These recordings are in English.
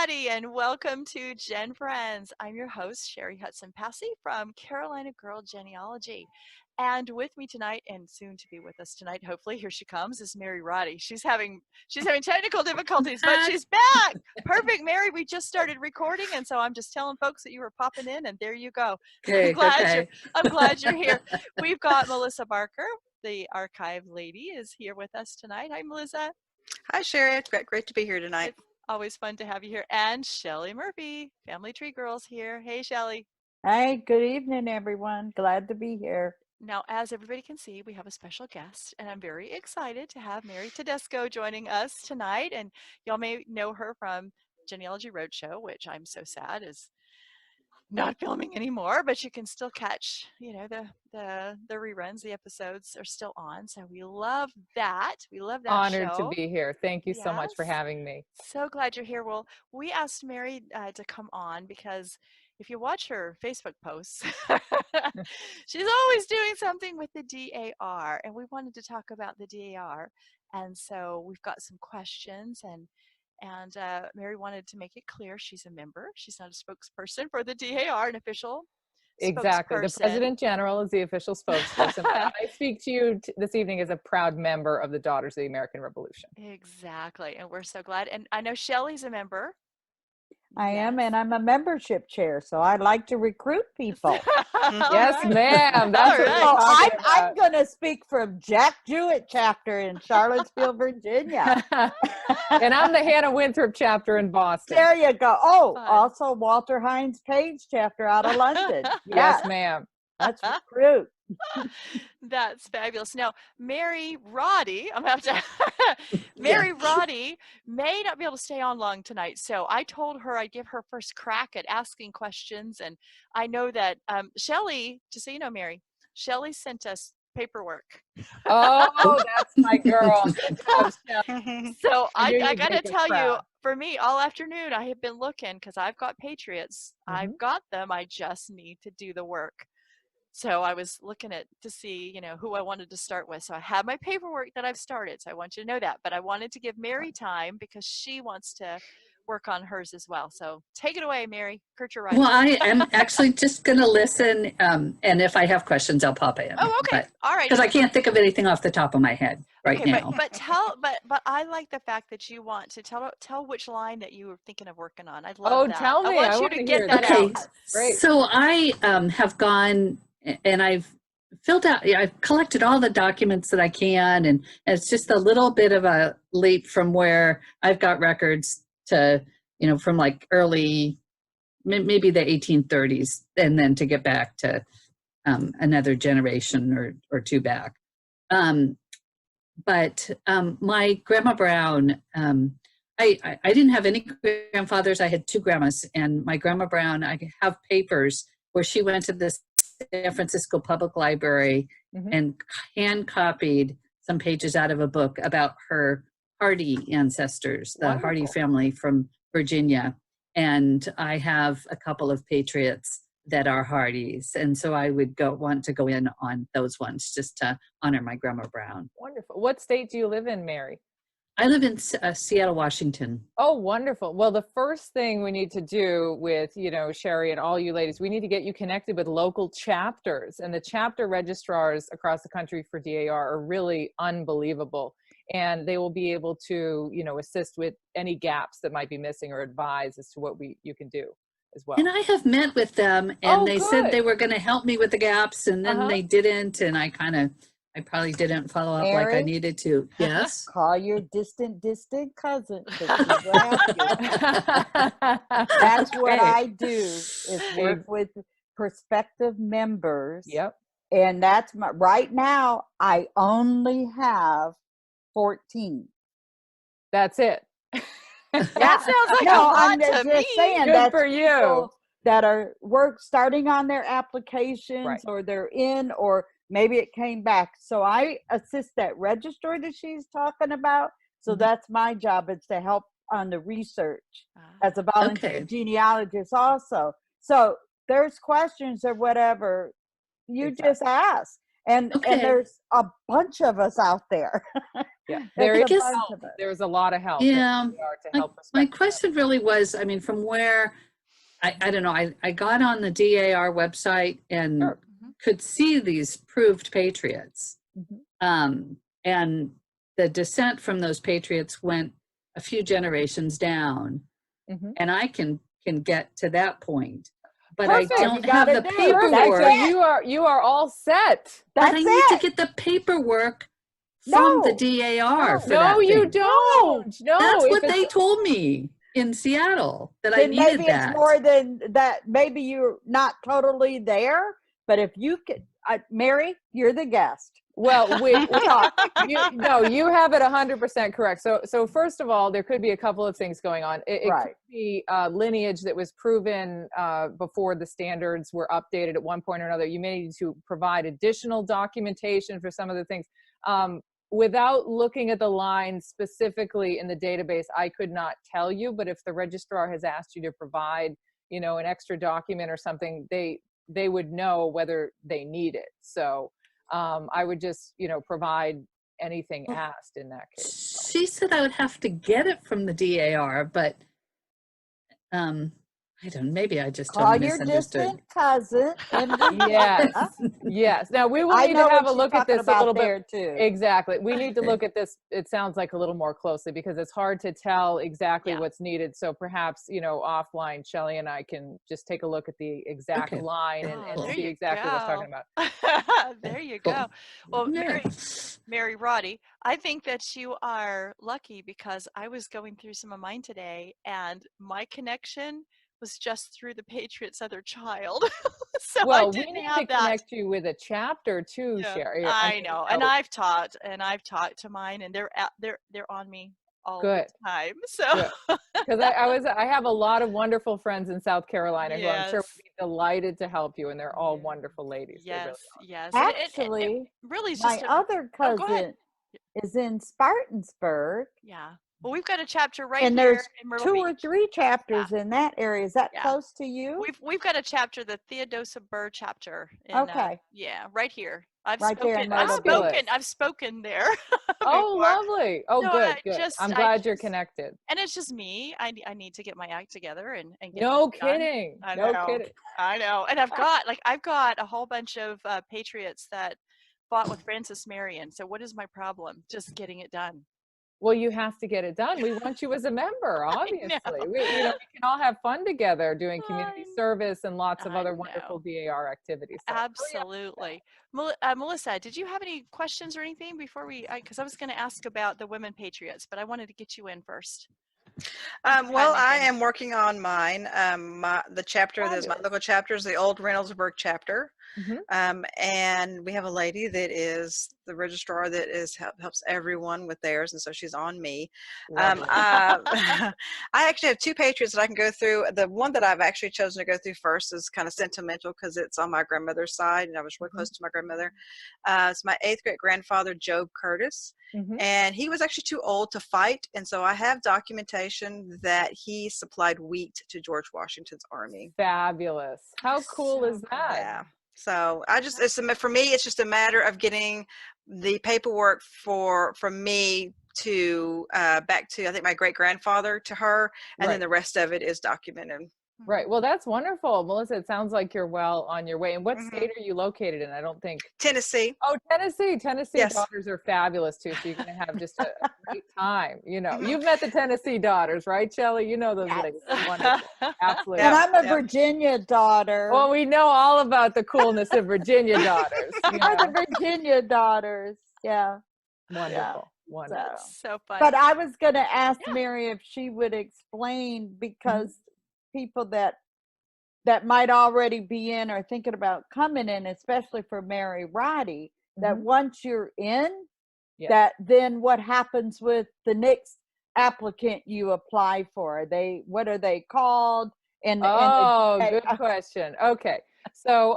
everybody, and welcome to GenFriends. I'm your host, Cheri Hudson Passey from Carolina Girl Genealogy. And with me tonight, and soon to be with us tonight, hopefully, here she comes, is Mary Roddy. She's having technical difficulties, but she's back. Perfect, Mary. We just started recording, and so I'm just telling folks that you were popping in, and there you go. Okay, I'm glad you're here. We've got Melissa Barker, the archive lady, is here with us tonight. Hi, Melissa. Hi, Cheri. It's great to be here tonight. It's always fun to have you here. And Shelley Murphy, Family Tree Girls here. Hey, Shelley. Hey, good evening, everyone. Glad to be here. Now, as everybody can see, we have a special guest, and I'm very excited to have Mary Tedesco joining us tonight. And y'all may know her from Genealogy Roadshow, which I'm so sad is not filming anymore, but you can still catch, the reruns. The episodes are still on, so we love that. We love that. Honored show. to be here. Thank you so much for having me. So glad you're here. Well, we asked Mary to come on because if you watch her Facebook posts, she's always doing something with the DAR, and we wanted to talk about the DAR. And so we've got some questions, and Mary wanted to make it clear she's a member. She's not a spokesperson for the DAR, an official Exactly. The President General is the official spokesperson. I speak to you this evening as a proud member of the Daughters of the American Revolution. Exactly. And we're so glad. And I know Shelley's a member. I am, and I'm a membership chair, so I like to recruit people. Yes, ma'am. That's right. I'm going to speak from Jack Jewett chapter in Charlottesville, Virginia. And I'm the Hannah Winthrop chapter in Boston. There you go. Oh, also Walter Hines Page chapter out of London. Yes, ma'am. Let's recruit. That's fabulous. Now, Mary Roddy, I'm going to have to, Mary Roddy may not be able to stay on long tonight. So I told her I'd give her first crack at asking questions. And I know that Shelley, just so you know, Mary, Shelley sent us paperwork. Oh, that's my girl. So I got to tell you, for me, all afternoon, I have been looking because I've got Patriots. I've got them. I just need to do the work. So I was looking to see, who I wanted to start with. So I have my paperwork that I've started. So I want you to know that. But I wanted to give Mary time because she wants to work on hers as well. So take it away, Mary. Kircher, right? Well, I am actually just going to listen. And if I have questions, I'll pop in. Oh, okay. All right. Because I can't think of anything off the top of my head now. But I like the fact that you want to tell which line that you were thinking of working on. I'd love that. Tell me. I want you to get that out. Great. So I have gone and I've I've collected all the documents that I can, and it's just a little bit of a leap from where I've got records to, from like early, maybe the 1830s, and then to get back to another generation or two back. But my Grandma Brown, I didn't have any grandfathers. I had two grandmas, and my Grandma Brown, I have papers where she went to this San Francisco Public Library and hand copied some pages out of a book about her Hardy ancestors, the Hardy family from Virginia. And I have a couple of Patriots that are Hardys. And so I would want to go in on those ones just to honor my Grandma Brown. Wonderful. What state do you live in, Mary? I live in Seattle, Washington. Oh, wonderful. Well, the first thing we need to do with, Cheri and all you ladies, we need to get you connected with local chapters. And the chapter registrars across the country for DAR are really unbelievable. And they will be able to, assist with any gaps that might be missing or advise as to what you can do as well. And I have met with them, and they said they were going to help me with the gaps, and then they didn't. And I probably didn't follow up like I needed to. Yes. Call your distant cousin. That's what I do, is work with prospective members. Yep. And that's right now, I only have 14. That's it. That sounds like a lot to me. Saying good for you. That are starting on their applications, or they're in, or maybe it came back. So I assist that register that she's talking about. So that's my job, is to help on the research as a volunteer genealogist also. So there's questions or whatever, you just ask. And Okay. there's a bunch of us out there. Yeah, There's there a is bunch help. of us. There's a lot of help. Yeah. To My, help my prospective question really was, I mean, from where, I don't know, I got on the DAR website and Sure. could see these proved patriots. Mhm. And the descent from those patriots went a few generations down. Mhm. And I can get to that point. But Perfect. I You don't gotta have the do it. That's paperwork. So it. you are all set. But I That's need to it. get the paperwork from the No. DAR for No, that you thing. don't. No, That's if what it's- they told me in Seattle, that I Then needed maybe that. it's more than that. Maybe you're not totally there, but if you could, Mary, you're the guest. Well, Talk. you have it 100% correct. So first of all, there could be a couple of things going on. It Right. could be lineage that was proven before the standards were updated at one point or another. You may need to provide additional documentation for some of the things. Without looking at the line specifically in the database, I could not tell you, but if the registrar has asked you to provide, an extra document or something, they would know whether they need it. So I would just, provide anything asked in that case. She said I would have to get it from the DAR, but I don't know, maybe I just Call totally your misunderstood. distant cousin in Yes, Virginia. yes. Now we will I need know to have what a she's look at talking this a little about bit. there too. Exactly. We need to look at this. It sounds like a little more closely because it's hard to tell exactly what's needed. So perhaps, offline, Shelley and I can just take a look at the exact Okay. line Oh, and there see you exactly what's talking go. about. There you Cool. go. Well, Yeah. Mary Roddy, I think that you are lucky because I was going through some of mine today and my connection was just through the Patriot's other child. So I Well, we didn't need have to that. connect you with a chapter too, Yeah, Cheri. I know. And I've talked to mine and they're on me all Good. the time. So Good. Because I have a lot of wonderful friends in South Carolina who I'm sure Yes. would be delighted to help you, and they're all wonderful ladies. They really Yes, are. yes. And it Actually, really is my just other oh, go ahead. cousin is in Spartansburg, Yeah. Well, we've got a chapter right and here there's in Myrtle 2 Beach. or 3 chapters in that area. Is that Yeah. close to you? We've got a chapter, the Theodosia Burr chapter. In, Okay. yeah, right here. I've Right there in spoken. Myrtle Beach. Fabulous. I've spoken there. Oh, before. lovely. Oh, So good, I good. just- I'm I glad you're just- connected. And it's just me. I need to get my act together and get No things done. kidding. I No know. kidding. I know. And I've got a whole bunch of patriots that fought with Francis Marion. So what is my problem? Just getting it done. Well, you have to get it done. We want you as a member, obviously. know. We can all have fun together doing community I- service and lots of I other know. wonderful DAR activities. So, Absolutely. Melissa, did you have any questions or anything before because I was going to ask about the women patriots, but I wanted to get you in first. Well, I am working on mine. The chapter that is my Fabulous. local chapter is the old Reynoldsburg chapter. Mhm. And we have a lady that is the registrar that helps everyone with theirs, and so she's on me. Lovely. I actually have 2 patriots that I can go through. The one that I've actually chosen to go through first is kind of sentimental because it's on my grandmother's side, and I was really close to my grandmother. It's my 8th great grandfather, Job Curtis. Mhm. And he was actually too old to fight, and so I have documentation that he supplied wheat to George Washington's army. Fabulous. How cool is that? Yeah. So for me, it's just a matter of getting the paperwork from me to back to, I think, my great grandfather to her, and then the rest of it is documented. Right. Well, that's wonderful. Melissa, it sounds like you're well on your way. And what Mhm. state are you located in? I don't think. Tennessee. Oh, Tennessee. Tennessee Yes. daughters are fabulous too. So you're going to have just a great time. Mhm. You've met the Tennessee daughters, right, Shelley? You know those Yes. ladies. They're wonderful. Absolutely. And Yeah, I'm a yeah. Virginia daughter. Well, we know all about the coolness of Virginia daughters. We're the Virginia daughters. Yeah. Wonderful. Wonderful. That's so funny. But I was going to ask Mary if she would explain, because people that might already be in or thinking about coming in, especially for Mary Roddy, that once you're in, that then what happens with the next applicant you apply for? What are they called? Good question. Okay. So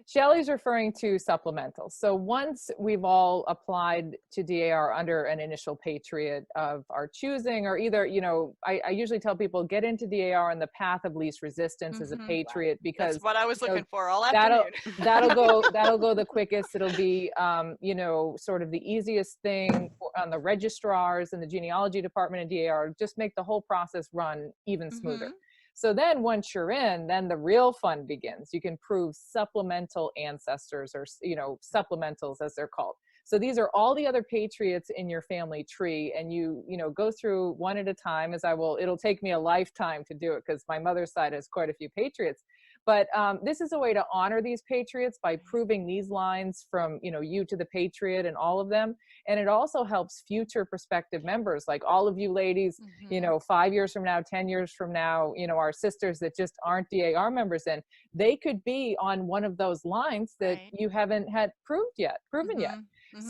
Shelley's referring to supplementals. So once we've all applied to DAR under an initial Patriot of our choosing, or either, you know, I usually tell people get into DAR on the path of least resistance as a Patriot, because that's what I was looking for all that'll afternoon. that'll go the quickest. It'll be you know, sort of the easiest thing on the registrars and the genealogy department in DAR. Just make the whole process run even smoother. So then once you're in, then the real fun begins. You can prove supplemental ancestors, or, you know, supplementals as they're called. So these are all the other Patriots in your family tree, and you know, go through one at a time, as I will. It'll take me a lifetime to do it because my mother's side has quite a few Patriots. But this is a way to honor these Patriots by proving these lines from, you know, you to the Patriot and all of them. And it also helps future prospective members, like all of you ladies, you know, 5 years from now, 10 years from now, you know, our sisters that just aren't DAR members, and they could be on one of those lines that you haven't had proven yet.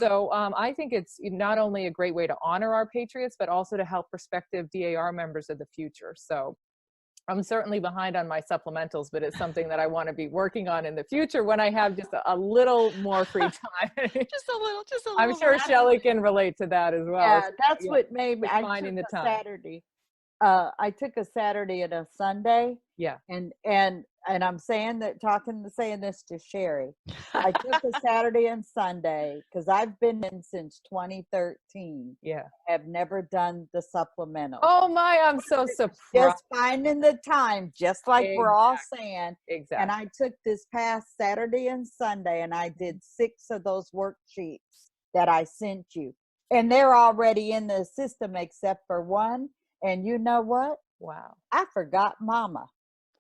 So I think it's not only a great way to honor our Patriots, but also to help prospective DAR members of the future. So I'm certainly behind on my supplementals, but it's something that I want to be working on in the future when I have just a little more free time. just a little. I'm sure Shelley can relate to that as well. Yeah, that's what made me. I finding took the a time. Saturday. I took a Saturday and a Sunday. Yeah. And I'm saying this to Cheri. I took a Saturday and Sunday because I've been in since 2013. Yeah. Have never done the supplemental. Oh my, I'm so surprised. Just finding the time, just like we're all saying. Exactly. And I took this past Saturday and Sunday, and I did 6 of those worksheets that I sent you. And they're already in the system except for one. And you know what? Wow. I forgot Mama.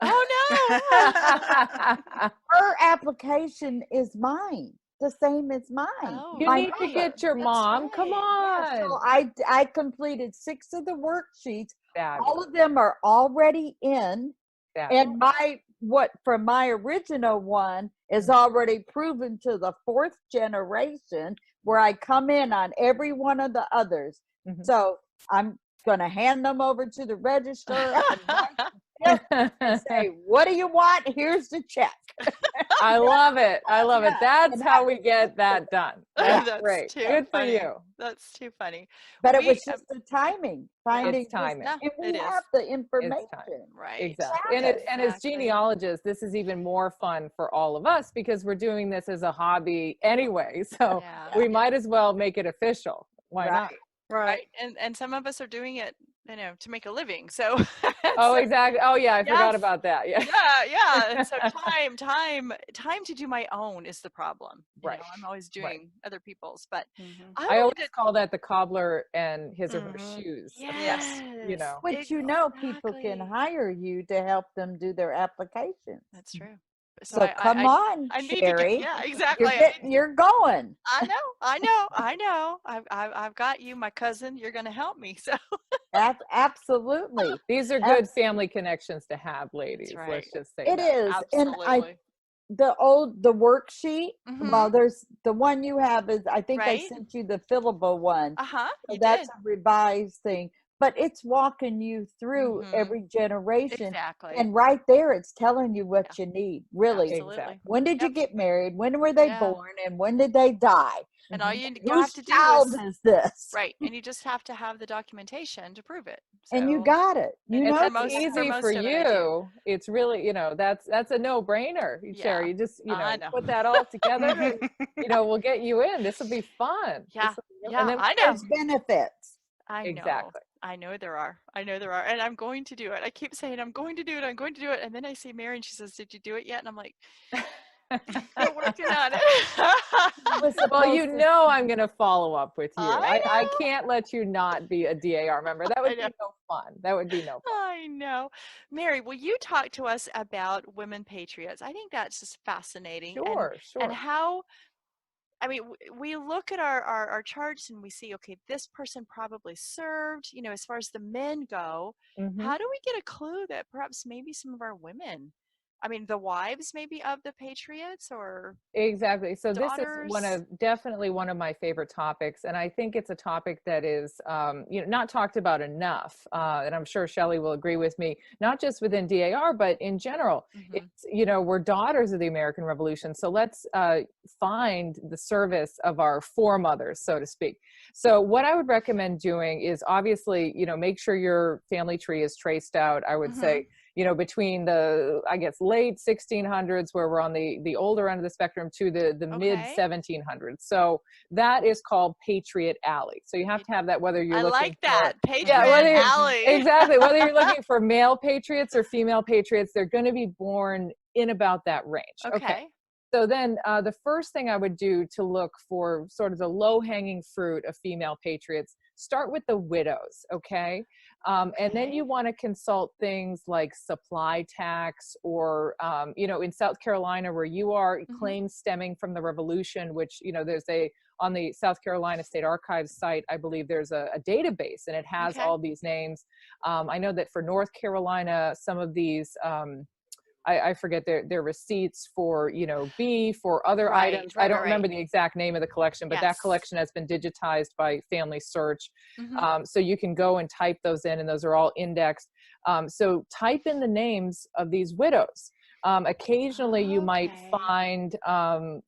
Oh no. Her application is mine, the same as mine. Oh, you need to get your mom. right. Come on. Yeah, so I completed 6 of the worksheets. Fabulous. All of them are already in. Fabulous. And from my original one is already proven to the 4th generation, where I come in on every one of the others. So I'm going to hand them over to the registrar and say, what do you want? Here's the check. I love it. I love it. That's how we get that done. That's great. Good for you. That's too funny. But it was just the timing. Finding timing. And we have the information. Right. Exactly. And as genealogists, this is even more fun for all of us because we're doing this as a hobby anyway. So we might as well make it official. Why not? Right. And some of us are doing it, you know, to make a living. So exactly. Oh yeah, I forgot about that. Yeah. And so time to do my own is the problem. You know, I'm always doing other people's, but I always call that the cobbler and his or her shoes. Yes. You know. But you know, people can hire you to help them do their applications. That's true. So come on, Cheri. Exactly. You're going. I know. I've got you, my cousin. You're going to help me. So absolutely. These are good family connections to have, ladies. Right. Let's just say it that. is. Absolutely. And the worksheet. Well, there's the one you have is I think I sent you the fillable one. So that's a revised thing. But it's walking you through every generation. Exactly. And right there, it's telling you what you need, really. Absolutely. When did you get married? When were they born? And when did they die? And all you Whose have to do child is this? Right. And you just have to have the documentation to prove it. So, and you got it. You know, it's easy for you. It's really, you know, that's a no-brainer, Cheri. You just, you know, put that all together and, you know, we'll get you in. This will be fun. Yeah. And then there's benefits. I know. Exactly. I know there are. And I'm going to do it. I keep saying, I'm going to do it. And then I see Mary and she says, did you do it yet? And I'm like, still working on it. Well, you know, I'm going to follow up with you. I can't let you not be a DAR member. That would be no fun. That would be no fun. I know. Mary, will you talk to us about women patriots? I think that's just fascinating. Sure. And how, I mean, we look at our charts and we see, okay, this person probably served, you know, as far as the men go. How do we get a clue that perhaps maybe some of our women, I mean, the wives maybe of the patriots or Exactly. So daughters? this is definitely one of my favorite topics. And I think it's a topic that is, not talked about enough. And I'm sure Shelley will agree with me, not just within DAR, but in general. It's, we're daughters of the American Revolution. So let's find the service of our foremothers, so to speak. So what I would recommend doing is obviously, make sure your family tree is traced out. I would say, between the, I guess, late 1600s, where we're on the older end of the spectrum, to the mid 1700s. So that is called Patriot Alley. So you have to have that, whether you're looking like that. for, Patriot Alley. Exactly. Whether you're looking for male patriots or female patriots, they're going to be born in about that range. Okay. So then the first thing I would do to look for sort of the low-hanging fruit of female patriots, start with the widows, okay? And then you want to consult things like supply tax, or, in South Carolina where you are, claims stemming from the Revolution, which, there's on the South Carolina State Archives site, I believe there's a database, and it has all these names. I know that for North Carolina, some of these, I forget their receipts for, beef or other items. I don't remember the exact name of the collection, but that collection has been digitized by Family Search. So you can go and type those in, and those are all indexed. So type in the names of these widows. Occasionally you might find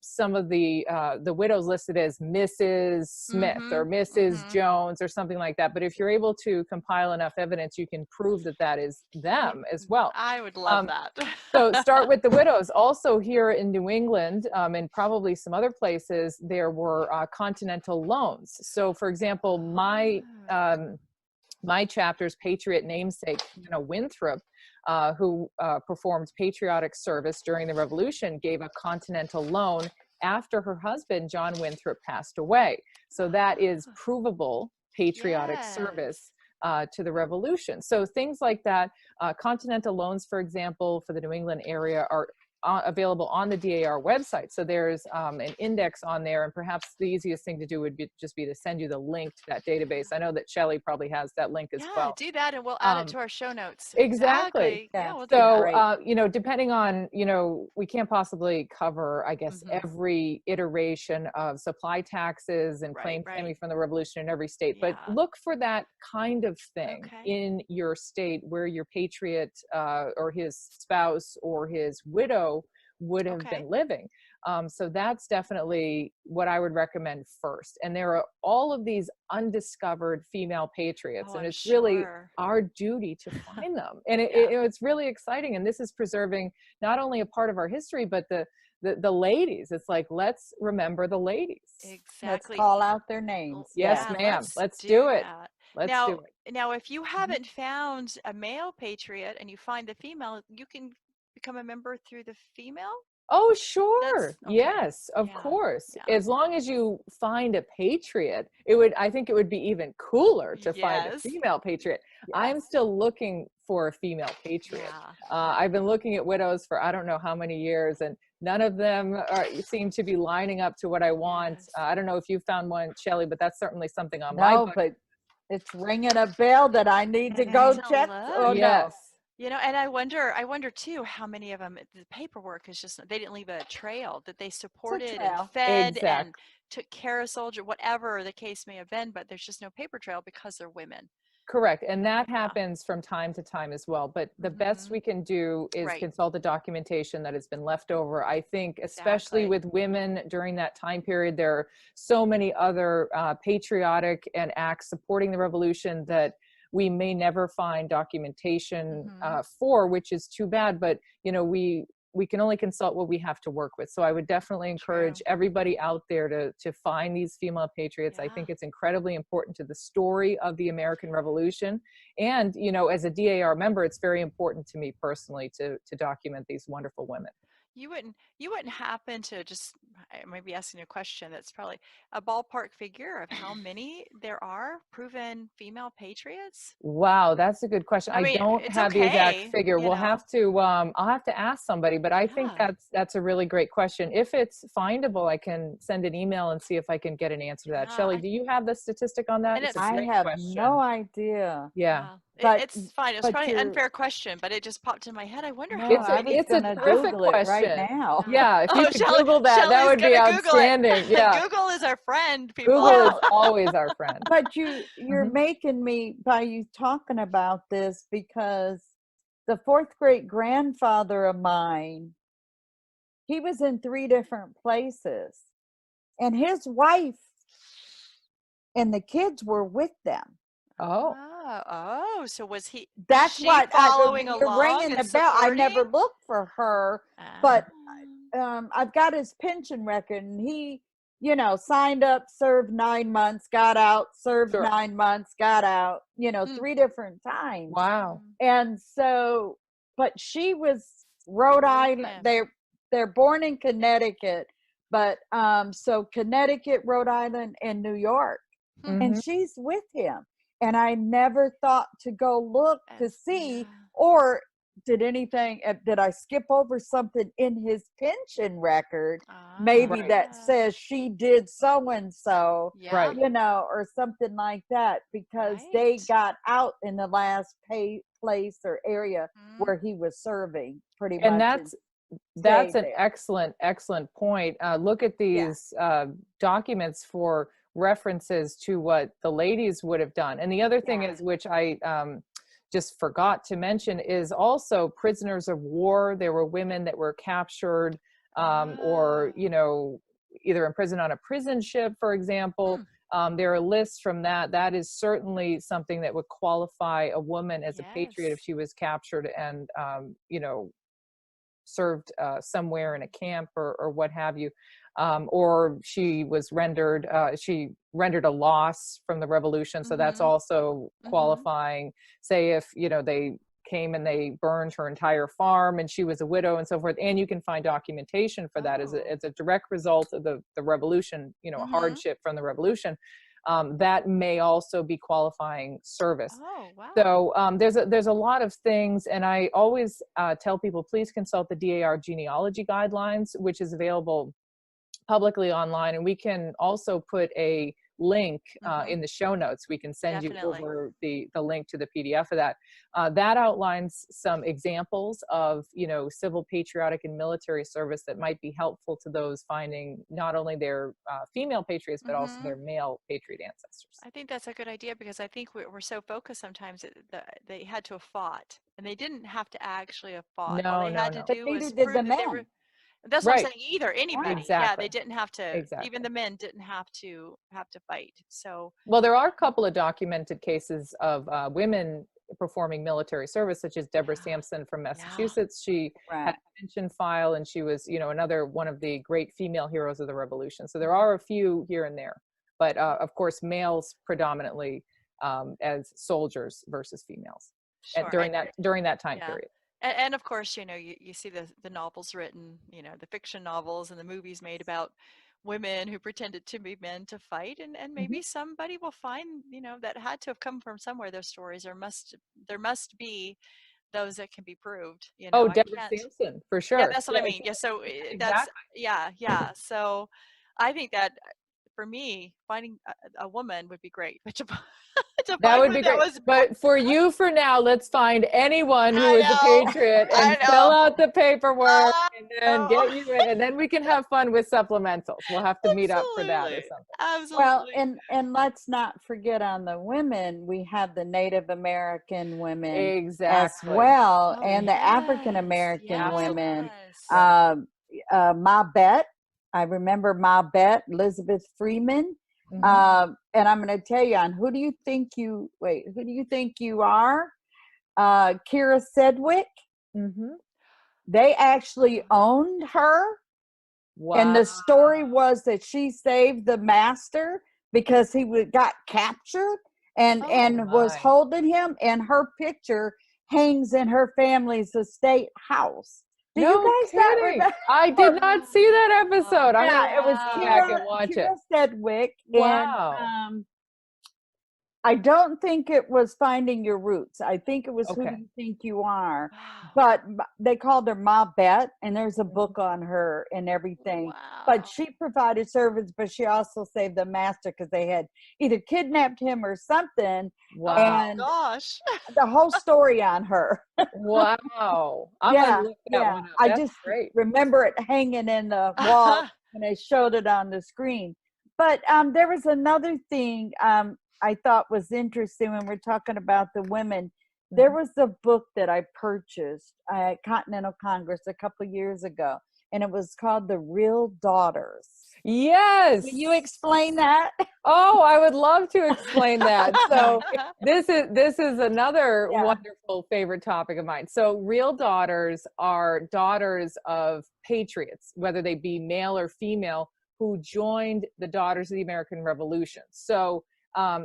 some of the widows listed as Mrs. Smith or Mrs. Jones or something like that. But if you're able to compile enough evidence, you can prove that that is them as well. I would love that. So start with the widows. Also here in New England, and probably some other places, there were continental loans. So for example, my chapter's Patriot namesake, Winthrop, who performed patriotic service during the Revolution, gave a continental loan after her husband, John Winthrop, passed away. So that is provable patriotic service to the Revolution. So things like that, continental loans, for example, for the New England area are available on the DAR website. So there's an index on there, and perhaps the easiest thing to do would just be to send you the link to that database. I know that Shelley probably has that link as well. Do that, and we'll add it to our show notes. Exactly. Yeah, we'll so, depending on, we can't possibly cover, I guess, every iteration of supply taxes and claims stemming from the Revolution in every state, but look for that kind of thing in your state where your patriot or his spouse or his widow would have been living. So that's definitely what I would recommend first. And there are all of these undiscovered female patriots, and it's really our duty to find them. And it's really exciting. And this is preserving not only a part of our history, but the ladies. It's like, let's remember the ladies. Exactly. Let's call out their names. Yes, ma'am. Let's do it. Let's do it. Now, if you haven't found a male patriot and you find the female, you can become a member through the female? Oh, sure. Yes, of course. As long as you find a patriot, I think it would be even cooler to find a female patriot. I'm still looking for a female patriot. I've been looking at widows for I don't know how many years, and none of them seem to be lining up to what I want. I don't know if you found one, Shelley, but that's certainly something on my bucket. But it's ringing a bell that I need to go check. Oh, yes. And I wonder too, how many of them, the paperwork is just, they didn't leave a trail, that they supported and fed and took care of soldier, whatever the case may have been, but there's just no paper trail because they're women. Correct. And that happens from time to time as well. But the best we can do is consult the documentation that has been left over. I think, especially with women during that time period, there are so many other patriotic and acts supporting the Revolution that we may never find documentation for, which is too bad. But, we can only consult what we have to work with. So I would definitely encourage everybody out there to find these female patriots. I think it's incredibly important to the story of the American Revolution. And, as a DAR member, it's very important to me personally to document these wonderful women. You wouldn't happen to just, I might be asking a question that's probably a ballpark figure of how many there are proven female patriots? Wow, that's a good question. I don't have the exact figure. We'll have to, I'll have to ask somebody, but I think that's a really great question. If it's findable, I can send an email and see if I can get an answer to that. Shelley, do you have the statistic on that? I have no idea. Yeah. But it's fine. It's but probably an you're unfair question, but it just popped in my head. I wonder no, how I was It's a gonna terrific Google it right question. now. Yeah, if you Oh, could Google that, that Shelley's would be gonna Google it. outstanding. Yeah, Google is our friend, people. Google is Well, always our friend. but you're Mhm. making me by you talking about this, because the fourth great grandfather of mine, he was in 3 different places, and his wife and the kids were with them. Oh, So was That's she what following you're along ringing and the bell. I never supporting? looked for her, but I've got his pension record, and he, signed up, served 9 months, got out, served sure. 9 months, got out, 3 different times. Wow. And so, but she was Rhode Island. They're born in Connecticut, but so Connecticut, Rhode Island, and New York, and Mhm. she's with him. And I never thought to go look to see, or did I skip over something in his pension record? Maybe Right. that says she did so and so, Right. or something like that, because they got out in the last place or area where he was serving, pretty And much. that's an there. excellent point. Look at these documents for references to what the ladies would have done. And the other thing is, which I just forgot to mention, is also prisoners of war. There were women that were captured or, either imprisoned on a prison ship, for example. There are lists from that. That is certainly something that would qualify a woman as a patriot if she was captured and, served somewhere in a camp or what have you, or she was rendered a loss from the revolution, so that's also qualifying. Say if they came and they burned her entire farm and she was a widow and so forth, and you can find documentation for that as a direct result of the revolution, a hardship from the revolution. That may also be qualifying service. Oh, wow. So there's a lot of things, and I always tell people, please consult the DAR genealogy guidelines, which is available publicly online, and we can also put a link in the show notes. We can send you over the link to the PDF of that. That outlines some examples of civil, patriotic, and military service that might be helpful to those finding not only their female patriots but also their male patriot ancestors. I think that's a good idea, because I think we're so focused sometimes that they had to have fought, and they didn't have to actually have fought. All they had to do was prove that they were. That's what I'm saying. Either anybody, they didn't have to. Even the men didn't have to fight. So well, there are a couple of documented cases of women performing military service, such as Deborah Sampson from Massachusetts. She had a pension file, and she was, another one of the great female heroes of the Revolution. So there are a few here and there, but of course, males predominantly as soldiers versus females during that time period. And of course, you see the novels written, the fiction novels and the movies made about women who pretended to be men to fight, and maybe somebody will find, that had to have come from somewhere, their stories. There must be those that can be proved. Deborah Sampson, for sure. Yeah, that's what I mean. Yeah, so that's So I think that for me, finding a woman would be great. But that would be great. But for you, for now, let's find anyone who is a patriot and fill out the paperwork and then get you in, and then we can have fun with supplementals. We'll have to meet up for that or something. Absolutely. Well, and let's not forget, on the women, we have the Native American women as well, and the African American women. Ma Bet, I remember Ma Bet, Elizabeth Freeman. And I'm going to tell you, on who do you think you are? Kira Sedgwick. They actually owned her. Wow. And the story was that she saved the master because he got captured and was holding him, and her picture hangs in her family's estate house. Do you guys not remember? I did not see that episode. It was Kira, back and watch Kira Sedgwick. Wow. And I don't think it was finding your roots. I think it was who Okay. you think you are. Wow. But they called her Ma Bet, and there's a book on her and everything. Wow. But she provided service, but she also saved the master because they had either kidnapped him or something. Wow. And Gosh. the whole story on her. Wow. I'm Yeah, gonna look that yeah. one up. I That's just great. remember it hanging in the wall when they showed it on the screen. But there was another thing I thought was interesting when we're talking about the women. There was a book that I purchased at Continental Congress a couple of years ago, and it was called The Real Daughters. Yes. Will you explain that? Oh, I would love to explain that. So this is another Yeah. wonderful favorite topic of mine. So real daughters are daughters of patriots, whether they be male or female, who joined the Daughters of the American Revolution. So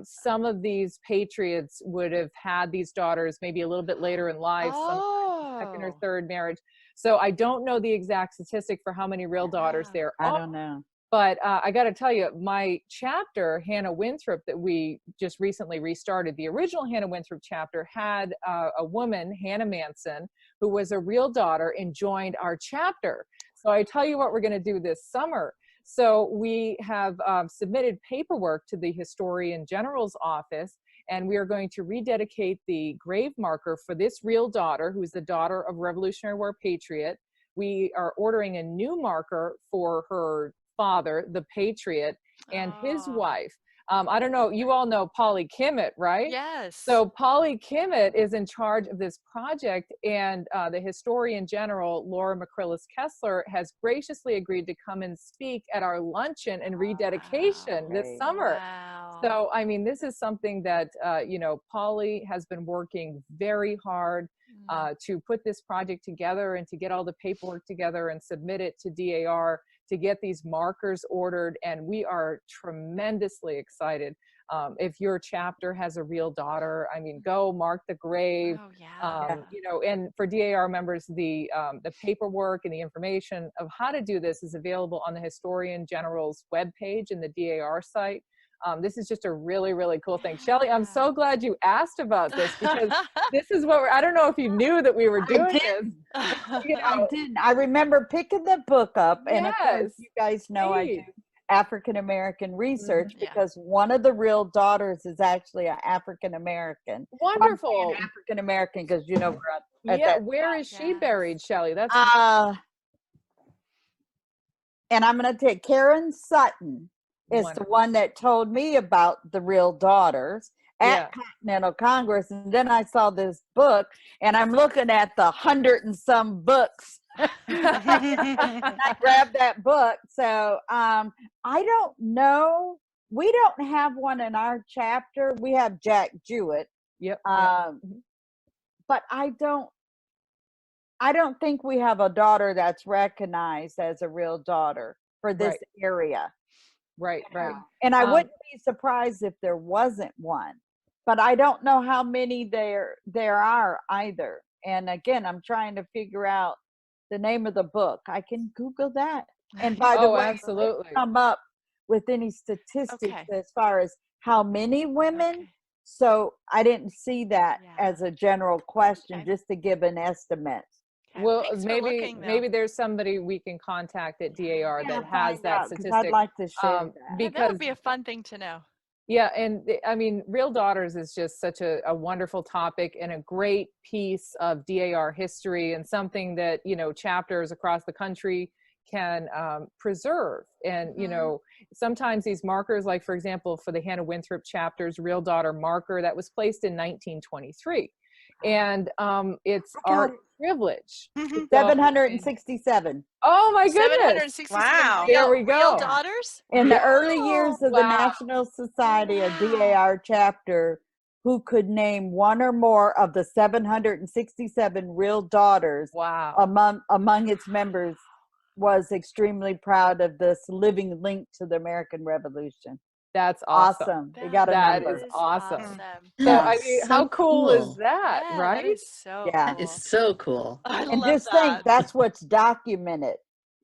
some of these patriots would have had these daughters maybe a little bit later in life, some second or third marriage. So I don't know the exact statistic for how many real daughters there I are. don't know. But I got to tell you, my chapter, Hannah Winthrop, that we just recently restarted, the original Hannah Winthrop chapter had a woman, Hannah Manson, who was a real daughter and joined our chapter. So I tell you what we're going to do this summer. So we have submitted paperwork to the Historian General's office, and we are going to rededicate the grave marker for this real daughter, who is the daughter of Revolutionary War patriot. We are ordering a new marker for her father, the patriot, and his wife. I don't know, you all know Polly Kimmett, right? Yes. So Polly Kimmett is in charge of this project, and the Historian General, Laura McCrillis Kessler, has graciously agreed to come and speak at our luncheon and rededication this summer. Wow. So, I mean, this is something that, you know, Polly has been working very hard to put this project together and to get all the paperwork together and submit it to DAR to get these markers ordered. And we are tremendously excited. If your chapter has a real daughter, I mean, go mark the grave. Oh, yeah. You know, and for DAR members, the paperwork and the information of how to do this is available on the Historian General's webpage and the DAR site. This is just a really, really cool thing. Shelley, I'm so glad you asked about this, because this is what I don't know if you knew that we were doing this. You know, I didn't. I remember picking the book up, and of course, you guys know I do African American research because one of the real daughters is actually an African American. Wonderful. African American, because you know we're yeah. Where is she buried, Shelley? That's and I'm going to take Karen Sutton. Is the one that told me about the real daughters at Continental Congress. And then I saw this book, and I'm looking at the 100 and some books. And I grabbed that book. So I don't know. We don't have one in our chapter. We have Jack Jewett. Yep. But I don't think we have a daughter that's recognized as a real daughter for this area. Right. And I wouldn't be surprised if there wasn't one, but I don't know how many there are either. And again, I'm trying to figure out the name of the book. I can Google that. And by the way, absolutely, come up with any statistics as far as how many women. So I didn't see that as a general question, just to give an estimate. Well, maybe there's somebody we can contact at DAR that has that statistic. I'd like to share that. Because that would be a fun thing to know. Yeah, and I mean, Real Daughters is just such a wonderful topic and a great piece of DAR history, and something that, you know, chapters across the country can preserve. And you know, sometimes these markers, like for example, for the Hannah Winthrop chapter's Real Daughter marker, that was placed in 1923. And it's our privilege. 767. Oh my goodness. 767 wow. There we go. Real daughters? In the early years of the National Society, a DAR chapter, who could name one or more of the 767 real daughters among its members, was extremely proud of this living link to the American Revolution. That's awesome. We got a that number. is awesome. Yeah, So I mean, so how cool is that, right? That is so That cool. is so cool. I And love just that. think, that's what's documented.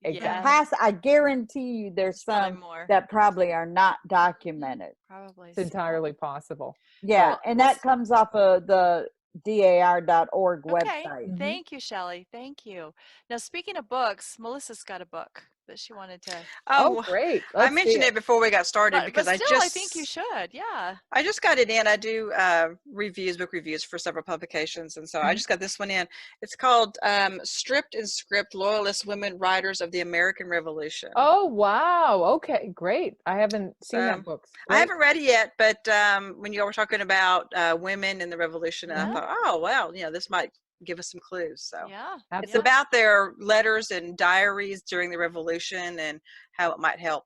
Exactly. I guarantee you there's some more that probably are not documented. probably. It's entirely possible. Yeah, Well, and that comes off of the dar.org Okay, website. thank you, Shelley. Thank you. Now, speaking of books, Melissa's got a book that she wanted to. Oh, great. I Let's see mentioned it before we got started because but still, I think you should. Yeah. I just got it in. I do book reviews for several publications, and so I just got this one in. It's called Stripped and Script, Loyalist Women Writers of the American Revolution. Oh, wow. Okay, great. I haven't seen that book. I haven't read it yet, but when you all were talking about women in the Revolution, I thought, oh, well, this might give us some clues. So Yeah, it's about their letters and diaries during the Revolution and how it might help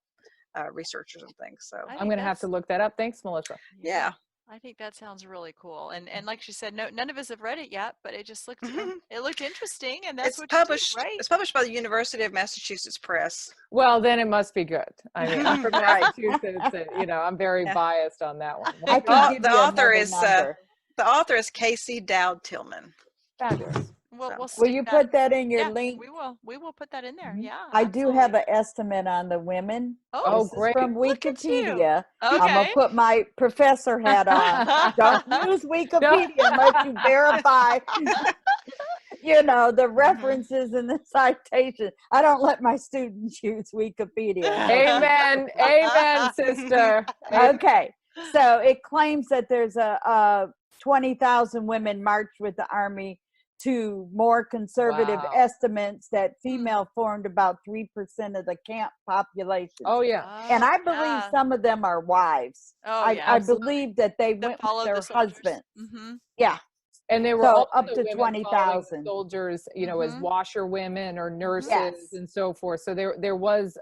researchers and things. So I'm going to have to look that up. Thanks, Melissa. Yeah. I think that sounds really cool. And like she said, none of us have read it yet, but it just looked it looked interesting, and that's what published. You do, right? It's published by the University of Massachusetts Press. Well, then it must be good. I mean, I'm from Massachusetts, and I'm very biased on that one. The author is Casey Dowd Tillman. Fabulous. Will you put that in your link? We will put that in there. Yeah. I do have an estimate on the women. Oh, great. From Wikipedia. Okay. I'm going to put my professor hat on. Don't use Wikipedia unless you verify, the references and the citation. I don't let my students use Wikipedia. Amen. Amen, sister. Okay. So it claims that there's a 20,000 women marched with the army to more conservative estimates that female formed about 3% of the camp population. Oh, yeah. And I believe some of them are wives. Oh, I believe that they went with their husbands. Yeah. And they were so up also to 20,000 soldiers, as washerwomen or nurses and so forth. So there was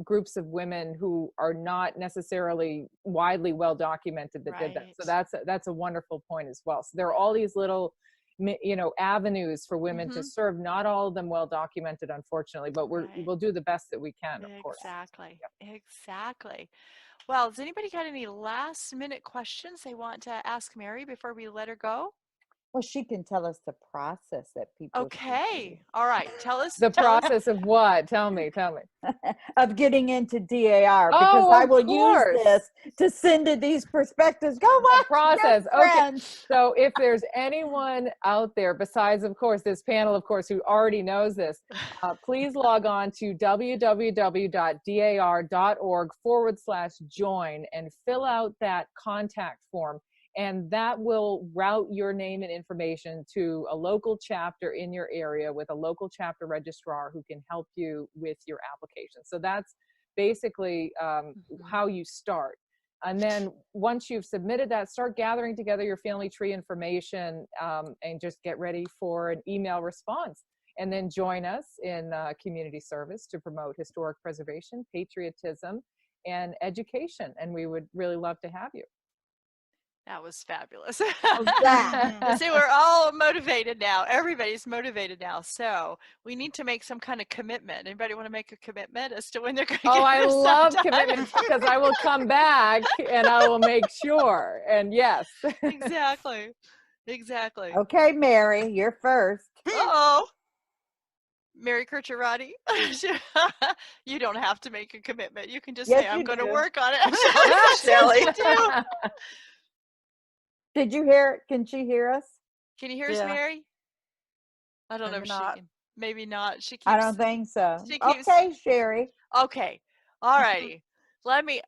groups of women who are not necessarily widely well documented that did that. So that's a wonderful point as well. So there are all these little avenues for women to serve. Not all of them well documented, unfortunately, but we'll do the best that we can, of course. Exactly. Well, has anybody got any last minute questions they want to ask Mary before we let her go? Well, she can tell us the process that people. Okay. All right. Tell us the process of what? Tell me. Of getting into DAR, because I will use this to send to these perspectives. Go watch process. Okay. GenFriends. So if there's anyone out there besides, of course, this panel, of course, who already knows this, please log on to www.dar.org/join and fill out that contact form. And that will route your name and information to a local chapter in your area with a local chapter registrar who can help you with your application. So that's basically how you start. And then once you've submitted that, start gathering together your family tree information and just get ready for an email response. And then join us in community service to promote historic preservation, patriotism, and education. And we would really love to have you. That was fabulous. See, we're all motivated now. Everybody's motivated now. So we need to make some kind of commitment. Anybody want to make a commitment as to when they're going to get I love done? commitments because I will come back and I will make sure. And yes. Exactly. Okay, Mary, you're first. Uh-oh. Mary Kircher, Roddy. You don't have to make a commitment. You can just say, I'm going to work on it. Shelley. Did you hear? Can she hear us? Can you hear us, Mary? I don't know if she can. Maybe not. She keeps. I don't think so. Okay, Cheri. Okay. All righty. Let me.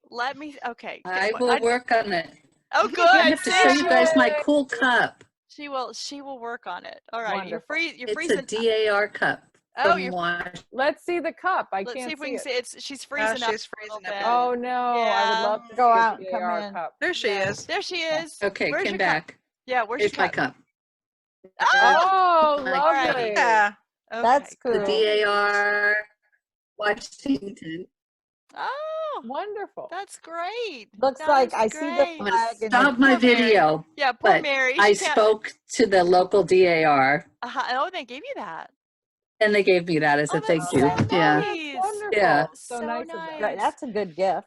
Okay. I will work on it. Oh, good. I have to show you guys my cool cup. She will work on it. All right. Wonderful. You're freezing. It's a DAR cup. Oh, let's see the cup. Let's see if we can see it. She's freezing up. She's freezing up. Oh no! Yeah. I would love to go see out. the Come DAR in. cup. There she is. There she is. Okay, Where's come your back. Cup? Yeah, where's Here's your my cup. Oh, Like, lovely. Yeah. Okay. That's cool. The DAR Washington. Oh, Wonderful. that's great. Looks That like is I see the great. I'm flag. gonna stop my video. Yeah, poor but Mary. I She can't- spoke to the local DAR, Oh, they gave you that. and they gave me that as a Oh, thank that's you. so Yeah. nice. Wonderful. Yeah. So So nice of them. nice. Right, that's a good gift.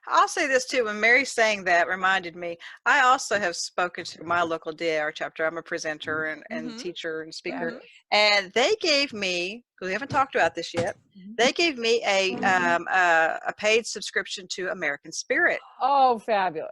I'll say this too. When Mary's saying that reminded me, I also have spoken to my local DAR chapter. I'm a presenter and teacher and speaker. Mhm. And they gave me, because we haven't talked about this yet, they gave me a paid subscription to American Spirit. Oh, fabulous.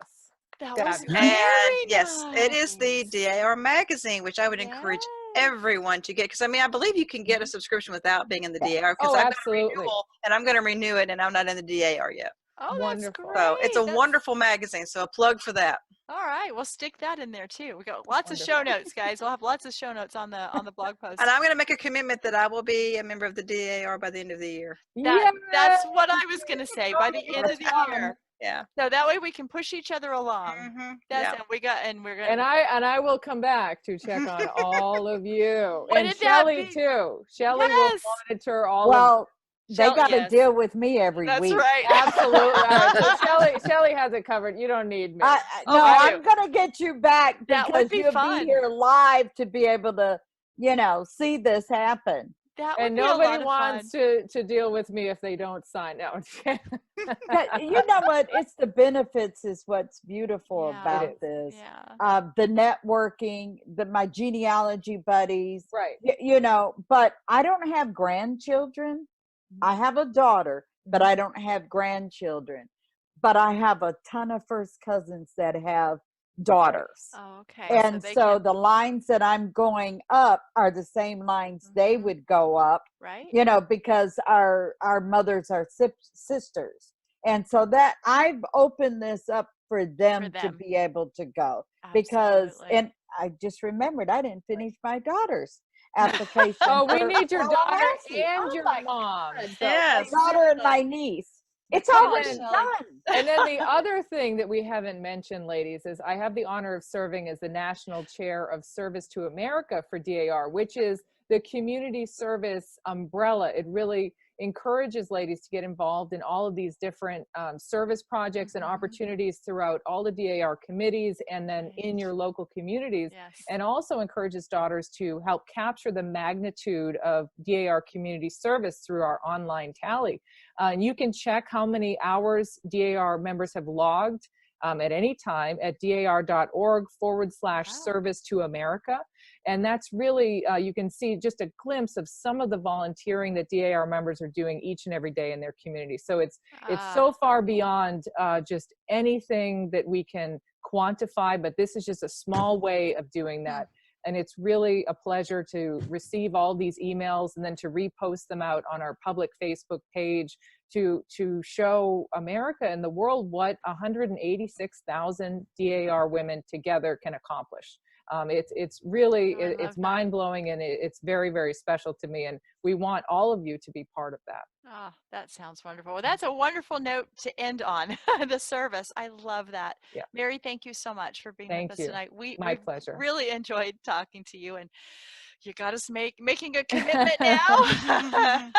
That was And very yes, it is the nice. DAR magazine, which I would encourage everyone to get, because I mean, I believe you can get a subscription without being in the DAR, because Oh, I've absolutely. got a renewal and I'm going to renew it and I'm not in the DAR yet. Oh, that's Wonderful. great. So it's a wonderful magazine. So a plug for that. All right, we'll stick that in there too. We got lots of show notes, guys. We'll have lots of show notes on the blog post. And I'm going to make a commitment that I will be a member of the DAR by the end of the year. That's what I was going to say, by the end of the year. Yeah. So that way we can push each other along. That's Yeah. and we're gonna. And I will come back to check on all of you. Wouldn't And that Shelley be- too. Shelley will Yes. monitor all of Well, they Shelley, got to yes. deal with me every That's week. right. Absolutely. All right. So Shelley has it covered. You don't need me. No, I do. I'm going to get you back That would because be you'll fun. be here live to be able to, see this happen. That would And be a nobody lot of wants fun. to deal with me if they don't sign. No. You know what? It's the benefits is what's beautiful Yeah. about It is. this. Yeah. The networking, my genealogy buddies, Right. but I don't have grandchildren. I have a daughter, but I don't have grandchildren. But I have a ton of first cousins that have daughters. Oh, okay. And they so can- the lines that I'm going up are the same lines they would go up, right. because our mothers are sisters. And so that I've opened this up for them to them. be able to go because, Absolutely. and I just remembered I didn't finish my daughter's application. Oh, we for need your daughter Tallahassee. and Oh your my mom. God. So- Yes. My daughter and my niece. It's Come on, almost Shelley. done. And then the other thing that we haven't mentioned, ladies, is I have the honor of serving as the National Chair of Service to America for DAR, which is the community service umbrella. It really encourages ladies to get involved in all of these different service projects and opportunities throughout all the DAR committees and then in your local communities. Yes. And also encourages daughters to help capture the magnitude of DAR community service through our online tally. And you can check how many hours DAR members have logged at any time at dar.org/service to America. And that's really, you can see just a glimpse of some of the volunteering that DAR members are doing each and every day in their community. So it's so far beyond just anything that we can quantify, but this is just a small way of doing that. And it's really a pleasure to receive all these emails and then to repost them out on our public Facebook page to show America and the world what 186,000 DAR women together can accomplish. It's really, it's mind blowing and it's very, very special to me. And we want all of you to be part of that. Oh, that sounds wonderful. Well, that's a wonderful note to end on, the service. I love that. Yeah. Mary, thank you so much for being Thank with us you. tonight. My pleasure. Really enjoyed talking to you, and you got us making a commitment now.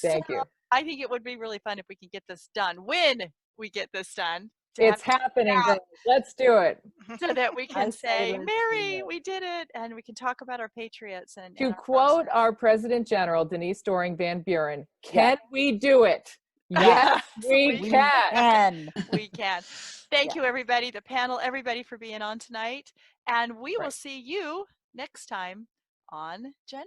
Thank you. I think it would be really fun if we can get this done. When we get this done. It's happening, girls. Let's do it. So that we can say, let's do Mary, it. we did it, and we can talk about our patriots and To our quote process. our President General, Denise Doring Van Buren, can we do it? Yes, we can. And We can. Thank you, everybody, the panel, everybody for being on tonight. And we will see you next time on Gen.